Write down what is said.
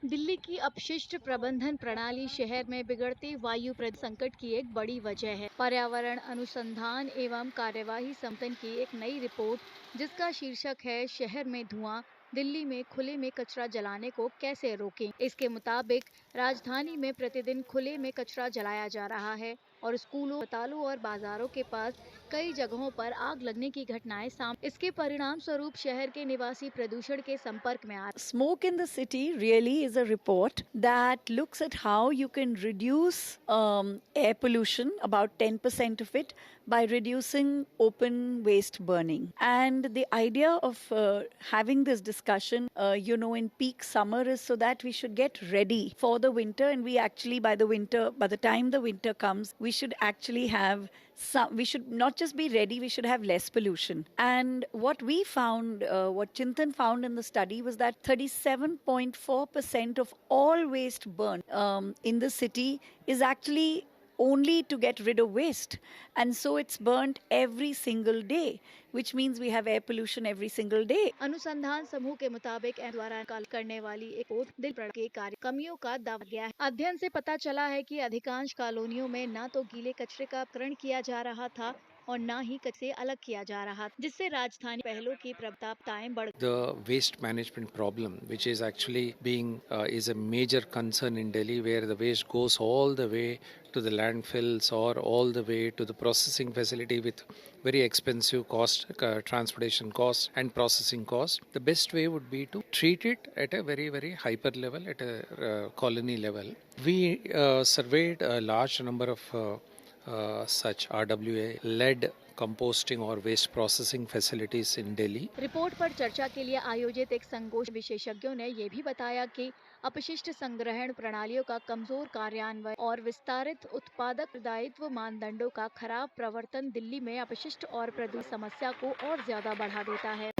दिल्ली की अपशिष्ट प्रबंधन प्रणाली शहर में बिगड़ते वायु प्रदूषण संकट की एक बड़ी वजह है। पर्यावरण अनुसंधान एवं कार्यवाही संगठन की एक नई रिपोर्ट जिसका शीर्षक है शहर में धुआं, दिल्ली में खुले में कचरा जलाने को कैसे रोकें। इसके मुताबिक राजधानी में प्रतिदिन खुले में कचरा जलाया जा रहा है और स्कूलों, अस्पतालों और बाजारों के पास कई जगहों पर आग लगने की घटनाएं सामने। इसके परिणाम स्वरूप शहर के निवासी प्रदूषण के संपर्क में आ Smoke in the City really is a report that looks at how you can reduce air pollution, about 10% of it, by reducing open waste burning. And the idea of having this discussion, in peak summer is so that we should get ready for the winter. And we actually, by the time the winter comes, we should actually have we should not just be ready, we should have less pollution. And what we found, what Chintan found in the study was that 37.4% of all waste burned in the city is actually only to get rid of waste. And so it's burnt every single day, which means we have air pollution every single day. अनुसंधान समूह के मुताबिक द्वारा कल करने वाली एक report दिल प्रण के कार्य कमियों का दावा गया है। अध्ययन से पता चला है कि अधिकांश कॉलोनियों में न तो गीले कचरे का अपकरण किया जा रहा था और न ही कचरे से अलग किया जा रहा था, जिससे राजधानी पहलों की प्रभावताएं बढ़ The waste management problem, which is actually being is a major concern in Delhi, where the waste goes all the way to the landfills or all the way to the processing facility with very expensive cost, transportation costs and processing costs. The best way would be to treat it at a very, very hyper level, at a colony level. We surveyed a large number of such RWA-led composting or waste processing facilities in Delhi. Report पर चर्चा के लिए आयोजित एक संगोष्ठी विशेषज्ञों ने यह भी बताया कि अपशिष्ट संग्रहण प्रणालियों का कमजोर कार्यान्वयन और विस्तारित उत्पादक दायित्व मानदंडों का खराब प्रवर्तन दिल्ली में अपशिष्ट और प्रदूषण समस्या को और ज्यादा बढ़ा देता है।